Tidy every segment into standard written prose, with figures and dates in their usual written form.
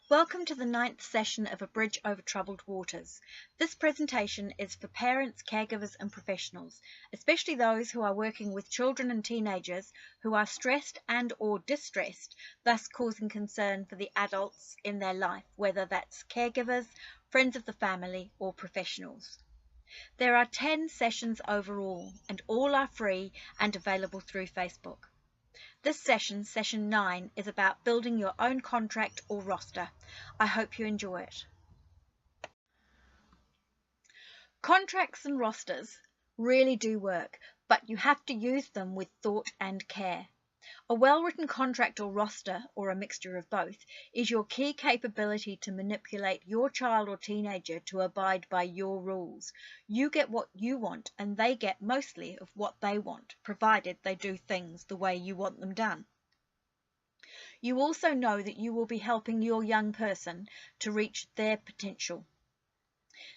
Welcome to the 9th session of A Bridge Over Troubled Waters. This presentation is for parents, caregivers and professionals, especially those who are working with children and teenagers who are stressed and or distressed, thus causing concern for the adults in their life, whether that's caregivers, friends of the family or professionals. There are 10 sessions overall and all are free and available through Facebook. This session, session 9, is about building your own contract or roster. I hope you enjoy it. Contracts and rosters really do work, but you have to use them with thought and care. A well-written contract or roster, or a mixture of both, is your key capability to manipulate your child or teenager to abide by your rules. You get what you want and they get mostly of what they want, provided they do things the way you want them done. You also know that you will be helping your young person to reach their potential.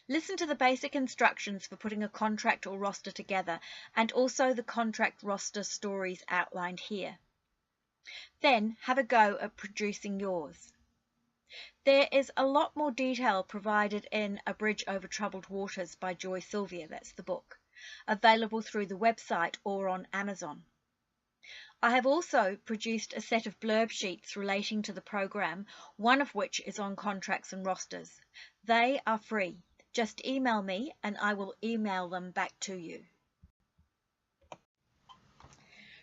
Listen to the basic instructions for putting a contract or roster together and also the contract roster stories outlined here. Then have a go at producing yours. There is a lot more detail provided in A Bridge Over Troubled Waters by Joy Sylvia, that's the book, available through the website or on Amazon. I have also produced a set of blurb sheets relating to the program, one of which is on contracts and rosters. They are free. Just email me and I will email them back to you.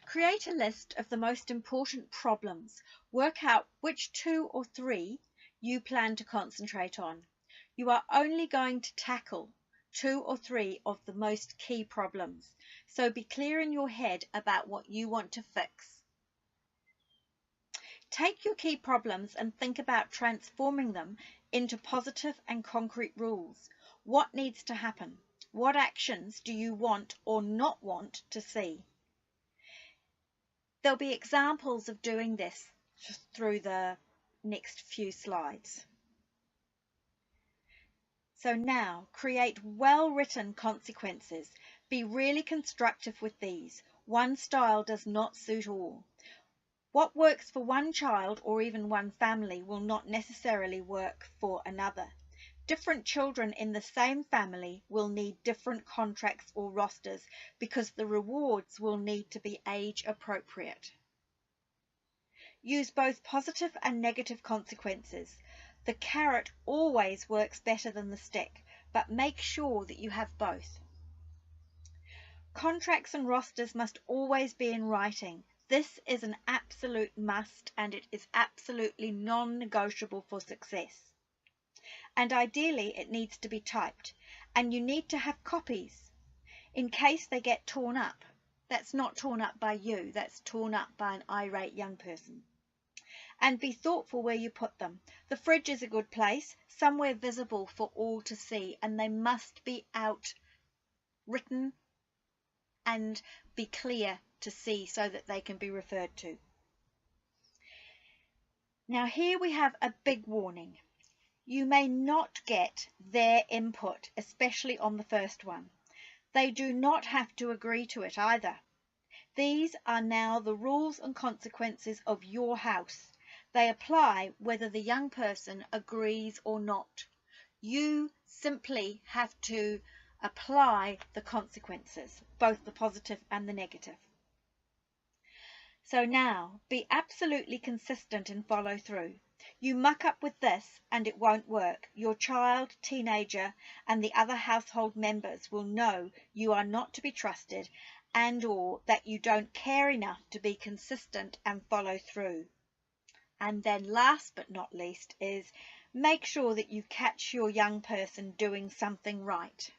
Create a list of the most important problems. Work out which 2 or 3 you plan to concentrate on. You are only going to tackle 2 or 3 of the most key problems, so be clear in your head about what you want to fix. Take your key problems and think about transforming them into positive and concrete rules. What needs to happen? What actions do you want or not want to see? There'll be examples of doing this through the next few slides. So now, create well-written consequences. Be really constructive with these. One style does not suit all. What works for one child or even one family will not necessarily work for another. Different children in the same family will need different contracts or rosters because the rewards will need to be age appropriate. Use both positive and negative consequences. The carrot always works better than the stick, but make sure that you have both. Contracts and rosters must always be in writing. This is an absolute must and it is absolutely non-negotiable for success. And ideally it needs to be typed, and you need to have copies in case they get torn up. That's not torn up by you, that's torn up by an irate young person. And be thoughtful where you put them. The fridge is a good place, somewhere visible for all to see, and they must be out written and be clear to see so that they can be referred to. Now here we have a big warning. You may not get their input, especially on the first one. They do not have to agree to it either. These are now the rules and consequences of your house. They apply whether the young person agrees or not. You simply have to apply the consequences, both the positive and the negative. So now, be absolutely consistent and follow through. You muck up with this and it won't work. Your child, teenager and the other household members will know you are not to be trusted and or that you don't care enough to be consistent and follow through. And then last but not least is make sure that you catch your young person doing something right.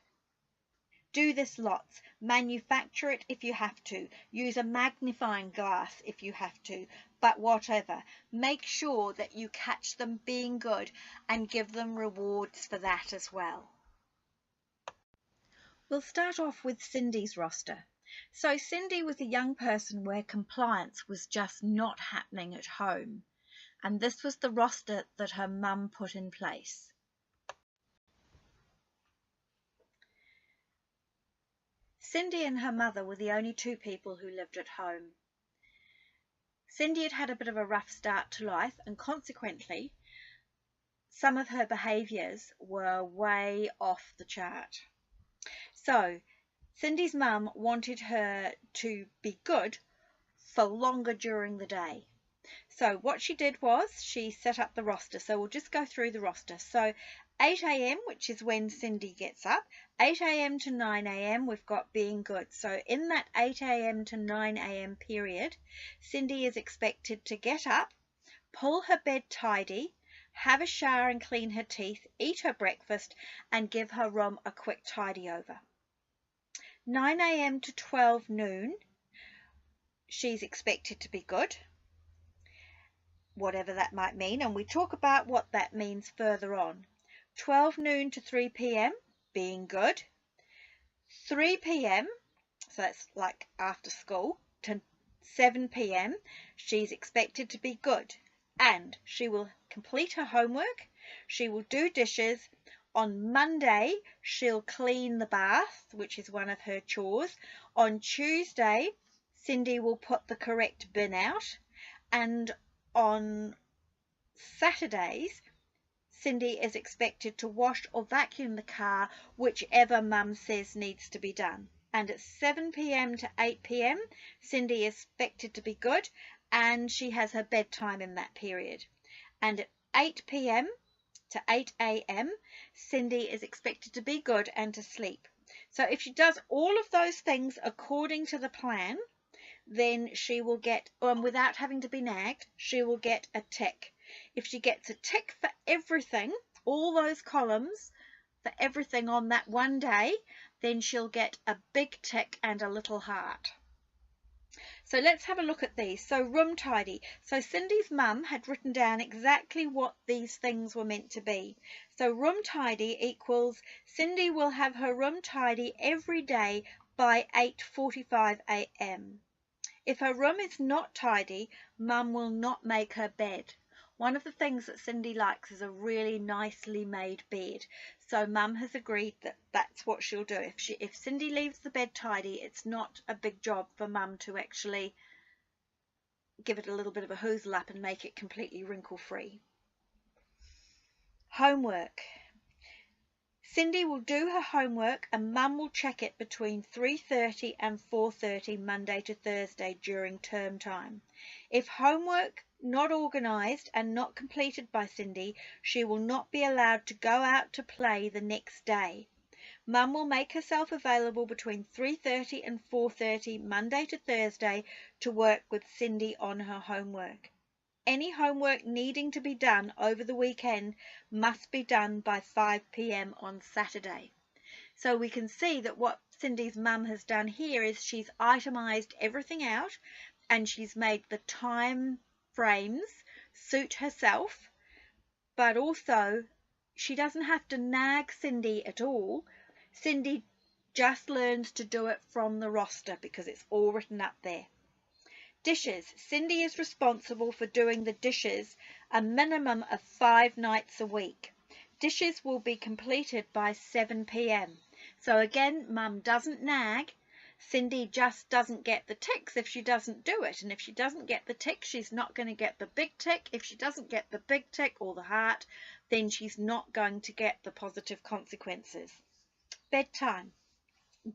Do this lots. Manufacture it if you have to. Use a magnifying glass if you have to. But whatever. Make sure that you catch them being good and give them rewards for that as well. We'll start off with Cindy's roster. So Cindy was a young person where compliance was just not happening at home. And this was the roster that her mum put in place. Cindy and her mother were the only 2 people who lived at home. Cindy had had a bit of a rough start to life and consequently some of her behaviours were way off the chart. So Cindy's mum wanted her to be good for longer during the day. So what she did was she set up the roster. So we'll just go through the roster. So 8 a.m., which is when Cindy gets up, 8 a.m. to 9 a.m. we've got being good. So in that 8 a.m. to 9 a.m. period, Cindy is expected to get up, pull her bed tidy, have a shower and clean her teeth, eat her breakfast, and give her room a quick tidy over. 9 a.m. to 12 noon, she's expected to be good, whatever that might mean, and we talk about what that means further on. 12 noon to 3 p.m, being good. 3 p.m, so that's like after school, to 7 p.m, she's expected to be good, and she will complete her homework, she will do dishes. On Monday, she'll clean the bath, which is one of her chores. On Tuesday, Cindy will put the correct bin out, and on Saturdays, Cindy is expected to wash or vacuum the car, whichever Mum says needs to be done. And at 7 p.m. to 8 p.m, Cindy is expected to be good, and she has her bedtime in that period. And at 8 p.m. to 8 a.m, Cindy is expected to be good and to sleep. So if she does all of those things according to the plan, then she will get, without having to be nagged, she will get a tick. If she gets a tick for everything, all those columns for everything on that one day, then she'll get a big tick and a little heart. So let's have a look at these. So room tidy. So Cindy's mum had written down exactly what these things were meant to be. So room tidy equals Cindy will have her room tidy every day by 8:45 a.m. If her room is not tidy, Mum will not make her bed. One of the things that Cindy likes is a really nicely made bed. So Mum has agreed that that's what she'll do. If Cindy leaves the bed tidy, it's not a big job for Mum to actually give it a little bit of a hoozle up and make it completely wrinkle-free. Homework. Cindy will do her homework and Mum will check it between 3:30 and 4:30 Monday to Thursday during term time. If homework not organised and not completed by Cindy, she will not be allowed to go out to play the next day. Mum will make herself available between 3:30 and 4:30 Monday to Thursday to work with Cindy on her homework. Any homework needing to be done over the weekend must be done by 5 p.m. on Saturday. So we can see that what Cindy's mum has done here is she's itemised everything out and she's made the time frames suit herself, but also she doesn't have to nag Cindy at all. Cindy just learns to do it from the roster because it's all written up there. Dishes. Cindy is responsible for doing the dishes a minimum of 5 nights a week. Dishes will be completed by 7 p.m. So again, Mum doesn't nag. Cindy just doesn't get the ticks if she doesn't do it. And if she doesn't get the tick, she's not going to get the big tick. If she doesn't get the big tick or the heart, then she's not going to get the positive consequences. Bedtime.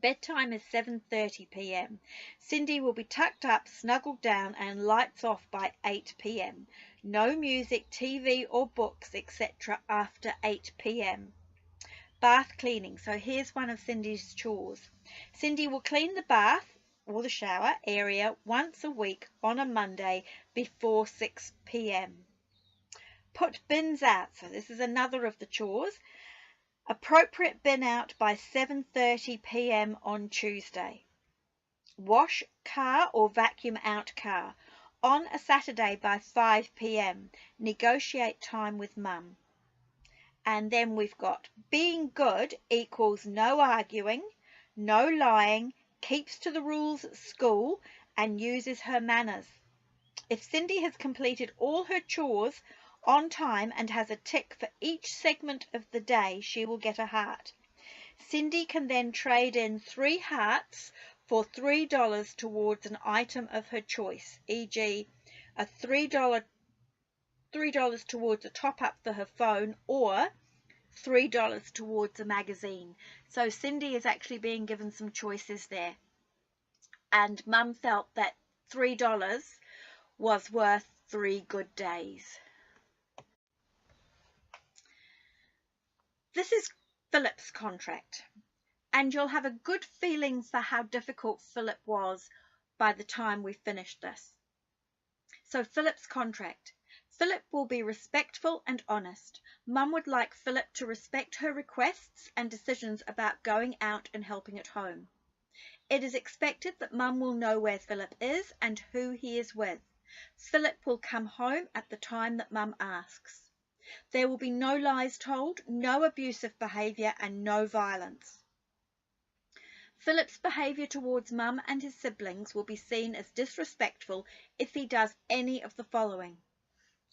Bedtime is 7:30 p.m. Cindy will be tucked up, snuggled down and lights off by 8 p.m. No music, TV or books, etc. after 8 p.m. Bath cleaning. So here's one of Cindy's chores. Cindy will clean the bath or the shower area once a week on a Monday before 6 p.m. Put bins out. So this is another of the chores. Appropriate bin out by 7:30 p.m. on Tuesday. Wash car or vacuum out car on a Saturday by 5 p.m. Negotiate time with Mum. And then we've got being good equals no arguing, no lying, keeps to the rules at school and uses her manners. If Cindy has completed all her chores on time and has a tick for each segment of the day, she will get a heart. Cindy can then trade in 3 hearts for $3 towards an item of her choice, e.g. a $3 $3 towards a top-up for her phone, or $3 towards a magazine. So Cindy is actually being given some choices there. And Mum felt that $3 was worth 3 good days. This is Phillips' contract, and you'll have a good feeling for how difficult Philip was by the time we finish this. So Philip's contract. Philip will be respectful and honest. Mum would like Philip to respect her requests and decisions about going out and helping at home. It is expected that Mum will know where Philip is and who he is with. Philip will come home at the time that Mum asks. There will be no lies told, no abusive behaviour, and no violence. Philip's behaviour towards Mum and his siblings will be seen as disrespectful if he does any of the following: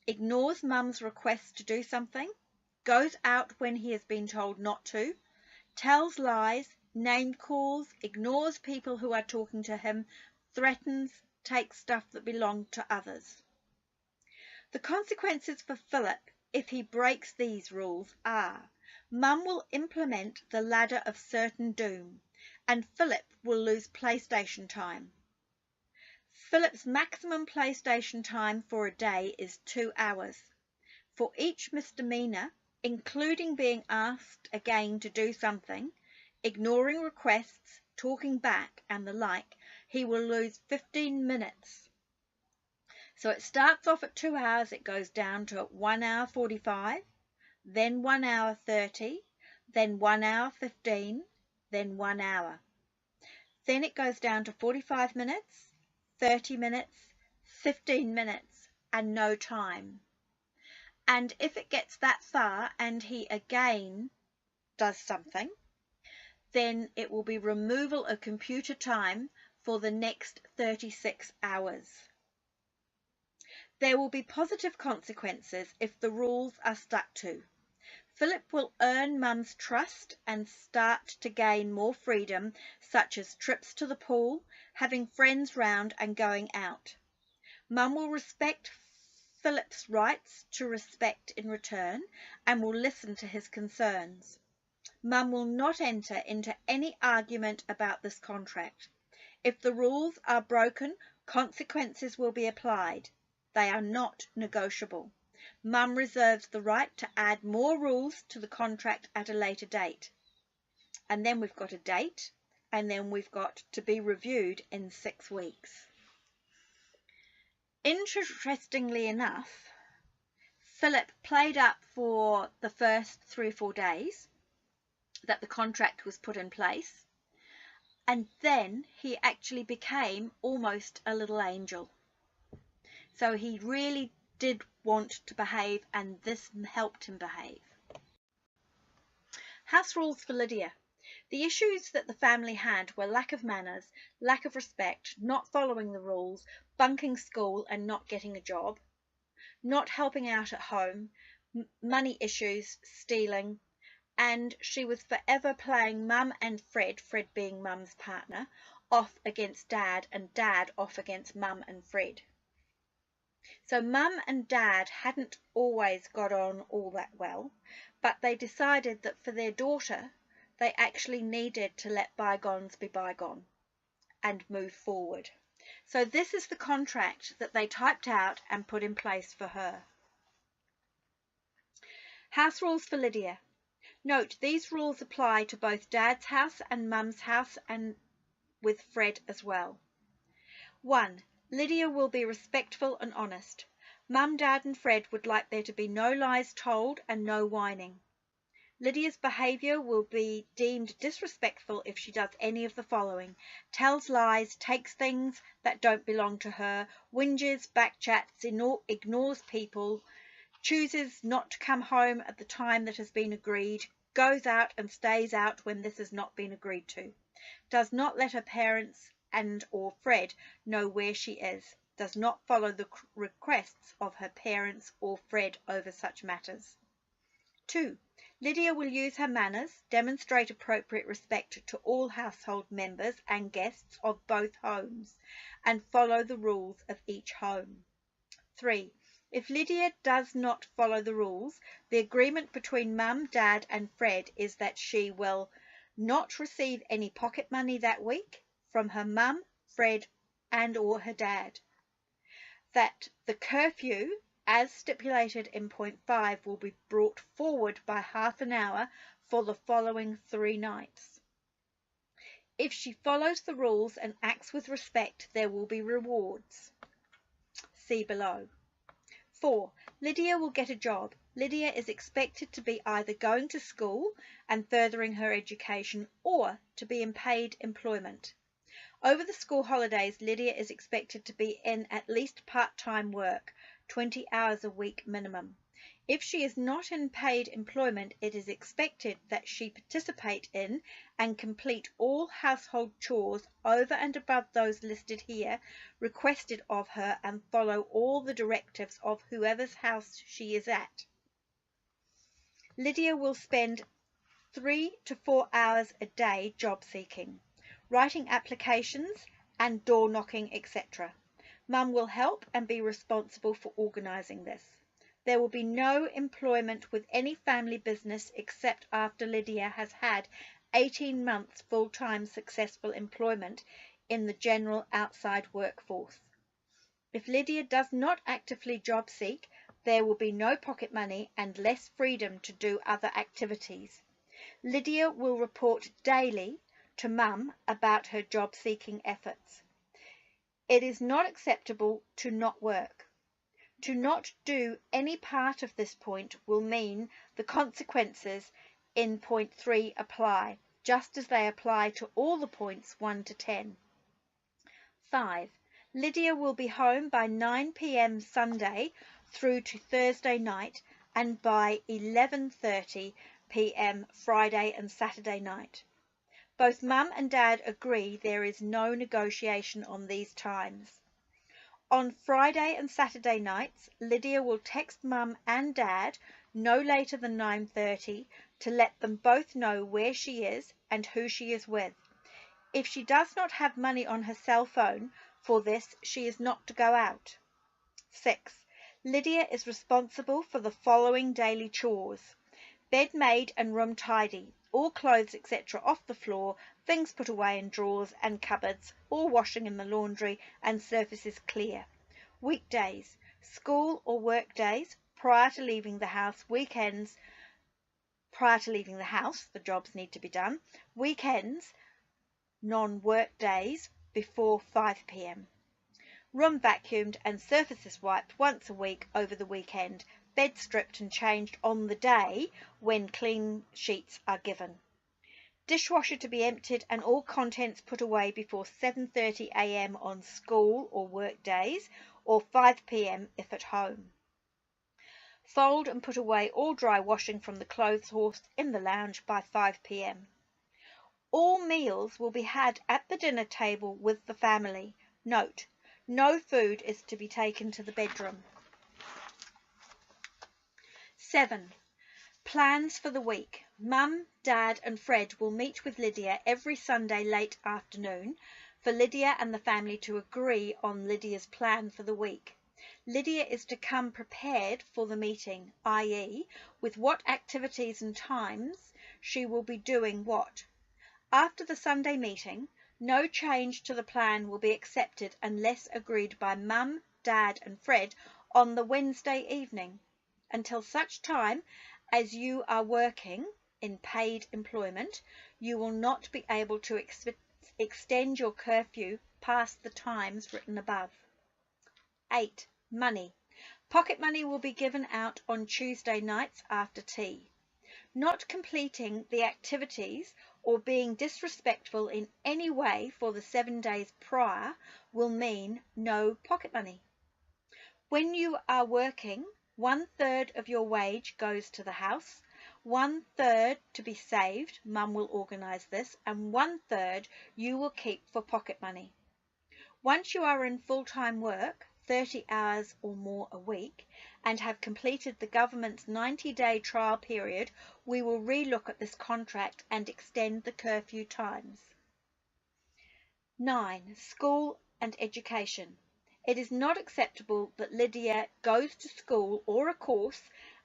ignores Mum's request to do something, goes out when he has been told not to, tells lies, name calls, ignores people who are talking to him, threatens, takes stuff that belonged to others. The consequences for Philip if he breaks these rules are: Mum will implement the ladder of certain doom, and Philip will lose PlayStation time. Philip's maximum PlayStation time for a day is 2 hours. For each misdemeanour, including being asked again to do something, ignoring requests, talking back, and the like, he will lose 15 minutes. So it starts off at 2 hours, it goes down to 1 hour 45, then 1 hour 30, then 1 hour 15, then 1 hour. Then it goes down to 45 minutes, 30 minutes, 15 minutes, and no time. And if it gets that far and he again does something, then it will be removal of computer time for the next 36 hours. There will be positive consequences if the rules are stuck to. Philip will earn Mum's trust and start to gain more freedom, such as trips to the pool, having friends round, and going out. Mum will respect Philip's rights to respect in return and will listen to his concerns. Mum will not enter into any argument about this contract. If the rules are broken, consequences will be applied. They are not negotiable. Mum reserves the right to add more rules to the contract at a later date. And then we've got a date, and then we've got to be reviewed in 6 weeks. Interestingly enough, Philip played up for the first 3 or 4 days that the contract was put in place, and then he actually became almost a little angel. So he really did want to behave, and this helped him behave. House rules for Lydia. The issues that the family had were lack of manners, lack of respect, not following the rules, bunking school and not getting a job, not helping out at home, money issues, stealing, and she was forever playing Mum and Fred being Mum's partner, off against Dad, and Dad off against Mum and Fred. So Mum and Dad hadn't always got on all that well, but they decided that for their daughter, they actually needed to let bygones be bygone and move forward. So this is the contract that they typed out and put in place for her. House rules for Lydia. Note, these rules apply to both Dad's house and Mum's house, and with Fred as well. 1. Lydia will be respectful and honest. Mum, Dad and Fred would like there to be no lies told and no whining. Lydia's behaviour will be deemed disrespectful if she does any of the following: tells lies, takes things that don't belong to her, whinges, backchats, ignores people, chooses not to come home at the time that has been agreed, goes out and stays out when this has not been agreed to, does not let her parents and or Fred know where she is, does not follow the requests of her parents or Fred over such matters. 2. Lydia will use her manners, demonstrate appropriate respect to all household members and guests of both homes, and follow the rules of each home. 3. If Lydia does not follow the rules, the agreement between Mum, Dad and Fred is that she will not receive any pocket money that week from her mum, Fred and or her dad. That the curfew, as stipulated in point 5, will be brought forward by half an hour for the following 3 nights. If she follows the rules and acts with respect, there will be rewards. See below. 4. Lydia will get a job. Lydia is expected to be either going to school and furthering her education or to be in paid employment. Over the school holidays, Lydia is expected to be in at least part-time work, 20 hours a week minimum. If she is not in paid employment, it is expected that she participate in and complete all household chores over and above those listed here, requested of her, and follow all the directives of whoever's house she is at. Lydia will spend 3 to 4 hours a day job seeking, writing applications and door knocking, etc. Mum will help and be responsible for organising this. There will be no employment with any family business except after Lydia has had 18 months full-time successful employment in the general outside workforce. If Lydia does not actively job seek, there will be no pocket money and less freedom to do other activities. Lydia will report daily to Mum about her job seeking efforts. It is not acceptable to not work. To not do any part of this point will mean the consequences in point 3 apply, just as they apply to all the points 1 to 10. 5. Lydia will be home by 9 p.m. Sunday through to Thursday night and by 11:30 p.m. Friday and Saturday night. Both Mum and Dad agree there is no negotiation on these times. On Friday and Saturday nights, Lydia will text Mum and Dad no later than 9:30 to let them both know where she is and who she is with. If she does not have money on her cell phone for this, she is not to go out. 6. Lydia is responsible for the following daily chores: bed made and room tidy, all clothes etc. off the floor, things put away in drawers and cupboards, all washing in the laundry and surfaces clear. Weekdays, school or work days prior to leaving the house, weekends prior to leaving the house, the jobs need to be done, weekends, non-work days before 5 p.m. Room vacuumed and surfaces wiped once a week over the weekend, bed stripped and changed on the day when clean sheets are given. Dishwasher to be emptied and all contents put away before 7:30 a.m. on school or work days, or 5 p.m. if at home. Fold and put away all dry washing from the clothes horse in the lounge by 5 p.m. All meals will be had at the dinner table with the family. Note: no food is to be taken to the bedroom. 7. Plans for the week. Mum, Dad and Fred will meet with Lydia every Sunday late afternoon for Lydia and the family to agree on Lydia's plan for the week. Lydia is to come prepared for the meeting, i.e. with what activities and times she will be doing what. After the Sunday meeting, no change to the plan will be accepted unless agreed by Mum, Dad and Fred on the Wednesday evening. Until such time as you are working in paid employment, you will not be able to extend your curfew past the times written above. 8. Money. Pocket money will be given out on Tuesday nights after tea. Not completing the activities or being disrespectful in any way for the 7 days prior will mean no pocket money. When you are working, 1/3 of your wage goes to the house, 1/3 to be saved, Mum will organise this, and 1/3 you will keep for pocket money. Once you are in full-time work, 30 hours or more a week, and have completed the government's 90-day trial period, we will re-look at this contract and extend the curfew times. 9. School and education. It is not acceptable that Lydia goes to school or a course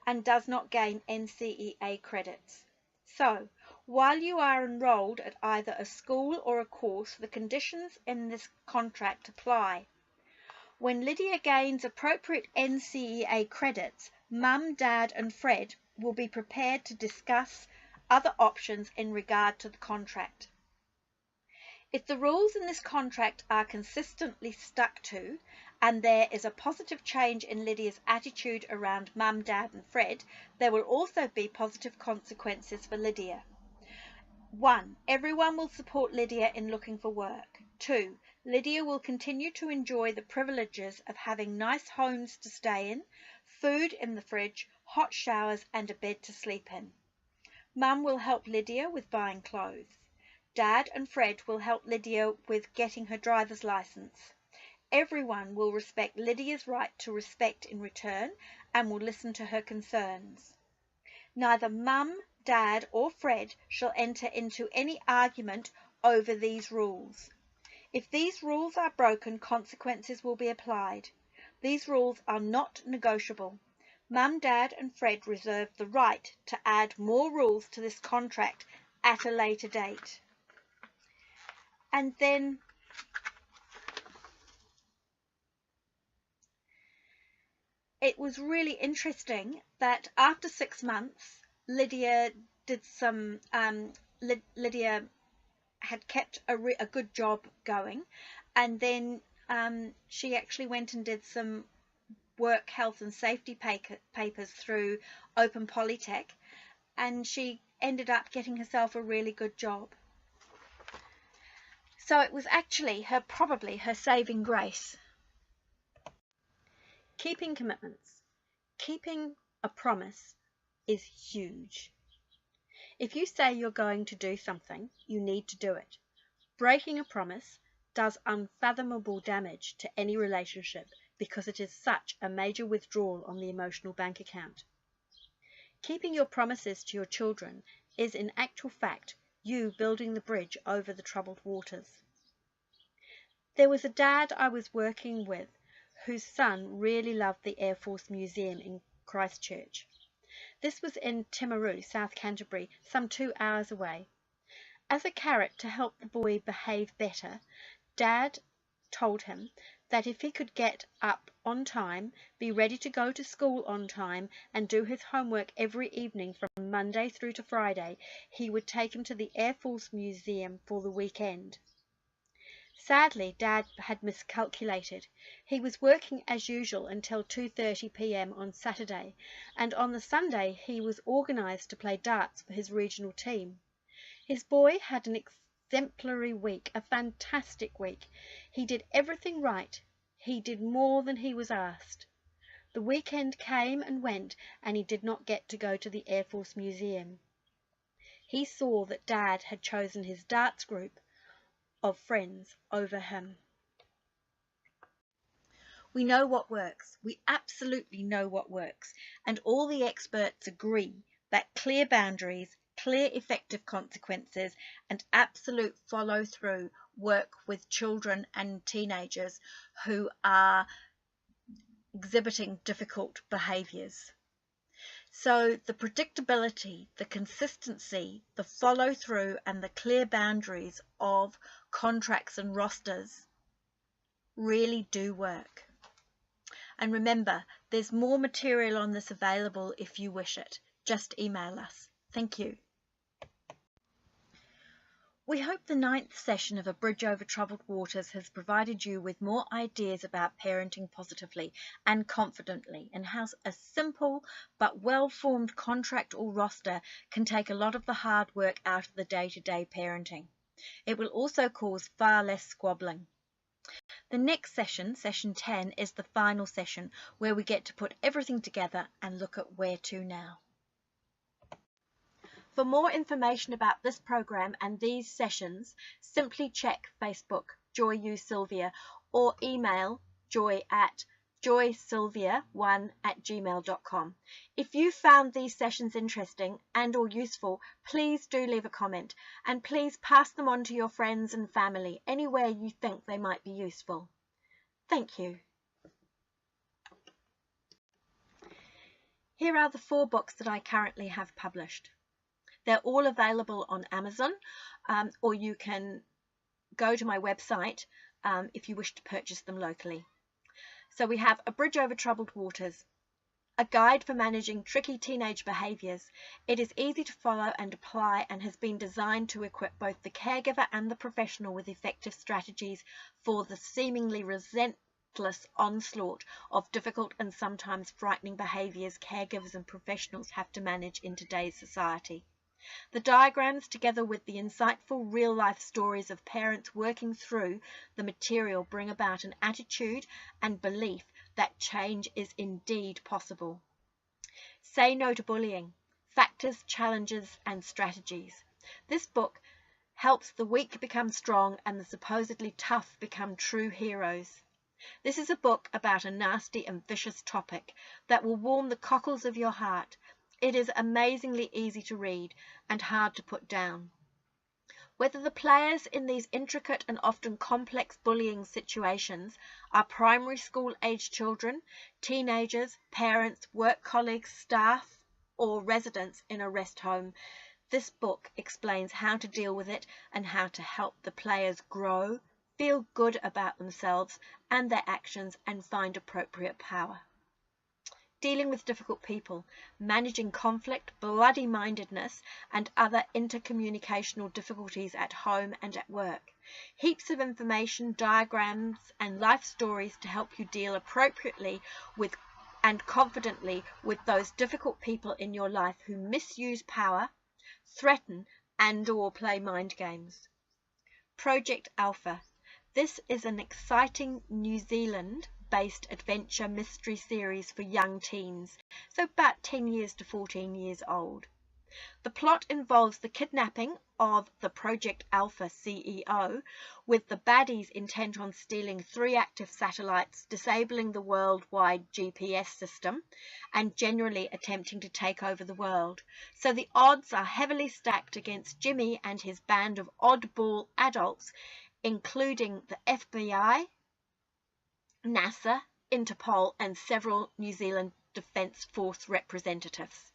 and does not gain NCEA credits. So, while you are enrolled at either a school or a course, the conditions in this contract apply. When Lydia gains appropriate NCEA credits, Mum, Dad and Fred will be prepared to discuss other options in regard to the contract. If the rules in this contract are consistently stuck to, and there is a positive change in Lydia's attitude around Mum, Dad and Fred, there will also be positive consequences for Lydia. 1. Everyone will support Lydia in looking for work. 2. Lydia will continue to enjoy the privileges of having nice homes to stay in, food in the fridge, hot showers and a bed to sleep in. Mum will help Lydia with buying clothes. Dad and Fred will help Lydia with getting her driver's license. Everyone will respect Lydia's right to respect in return and will listen to her concerns. Neither Mum, Dad or Fred shall enter into any argument over these rules. If these rules are broken, consequences will be applied. These rules are not negotiable. Mum, Dad and Fred reserve the right to add more rules to this contract at a later date. And then it was really interesting that after 6 months, Lydia had kept a good job going, and then she actually went and did some work health and safety papers through Open Polytech, and she ended up getting herself a really good job. So it was actually probably her saving grace. Keeping commitments. Keeping a promise is huge. If you say you're going to do something, you need to do it. Breaking a promise does unfathomable damage to any relationship because it is such a major withdrawal on the emotional bank account. Keeping your promises to your children is in actual fact you building the bridge over the troubled waters. There was a dad I was working with whose son really loved the Air Force Museum in Christchurch. This was in Timaru, South Canterbury, some 2 hours away. As a carrot to help the boy behave better, Dad told him that if he could get up on time, be ready to go to school on time, and do his homework every evening from Monday through to Friday, he would take him to the Air Force Museum for the weekend. Sadly, Dad had miscalculated. He was working as usual until 2:30 p.m. on Saturday, and on the Sunday he was organised to play darts for his regional team. His boy had an exemplary week, a fantastic week. He did everything right. He did more than he was asked. The weekend came and went, and he did not get to go to the Air Force Museum. He saw that Dad had chosen his darts group of friends over him. We know what works. We absolutely know what works. And all the experts agree that clear boundaries, clear effective consequences, and absolute follow through work with children and teenagers who are exhibiting difficult behaviours. So the predictability, the consistency, the follow through and the clear boundaries of contracts and rosters really do work. And remember, there's more material on this available if you wish it. Just email us. Thank you. We hope the 9th session of A Bridge Over Troubled Waters has provided you with more ideas about parenting positively and confidently, and how a simple but well-formed contract or roster can take a lot of the hard work out of the day-to-day parenting. It will also cause far less squabbling. The next session, session 10, is the final session where we get to put everything together and look at where to now. For more information about this program and these sessions, simply check Facebook, Joy U Sylvia, or email joy@joysylvia1@gmail.com. If you found these sessions interesting and or useful, please do leave a comment, and please pass them on to your friends and family anywhere you think they might be useful. Thank you. Here are the 4 books that I currently have published. They're all available on Amazon, or you can go to my website if you wish to purchase them locally. So we have A Bridge Over Troubled Waters, a guide for managing tricky teenage behaviours. It is easy to follow and apply and has been designed to equip both the caregiver and the professional with effective strategies for the seemingly relentless onslaught of difficult and sometimes frightening behaviours caregivers and professionals have to manage in today's society. The diagrams, together with the insightful real-life stories of parents working through the material, bring about an attitude and belief that change is indeed possible. Say No to Bullying: Factors, Challenges and Strategies. This book helps the weak become strong and the supposedly tough become true heroes. This is a book about a nasty and vicious topic that will warm the cockles of your heart. It is amazingly easy to read and hard to put down. Whether the players in these intricate and often complex bullying situations are primary school age children, teenagers, parents, work colleagues, staff, or residents in a rest home, this book explains how to deal with it and how to help the players grow, feel good about themselves and their actions, and find appropriate power. Dealing with difficult people, managing conflict, bloody-mindedness, and other intercommunicational difficulties at home and at work. Heaps of information, diagrams, and life stories to help you deal appropriately with and confidently with those difficult people in your life who misuse power, threaten, and/or play mind games. Project Alpha. This is an exciting New Zealand-based adventure mystery series for young teens, so about 10 years to 14 years old. The plot involves the kidnapping of the Project Alpha CEO, with the baddies intent on stealing 3 active satellites, disabling the worldwide GPS system, and generally attempting to take over the world. So the odds are heavily stacked against Jimmy and his band of oddball adults, including the FBI, NASA, Interpol, and several New Zealand Defence Force representatives.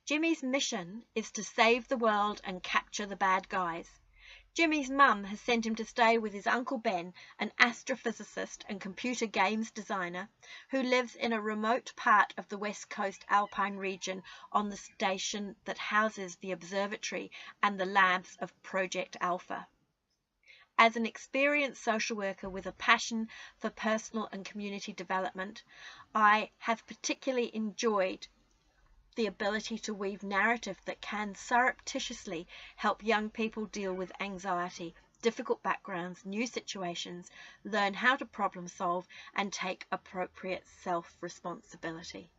Jimmy's mission is to save the world and capture the bad guys. Jimmy's mum has sent him to stay with his Uncle Ben, an astrophysicist and computer games designer who lives in a remote part of the West Coast Alpine region on the station that houses the observatory and the labs of Project Alpha. As an experienced social worker with a passion for personal and community development, I have particularly enjoyed the ability to weave narrative that can surreptitiously help young people deal with anxiety, difficult backgrounds, new situations, learn how to problem solve, and take appropriate self-responsibility.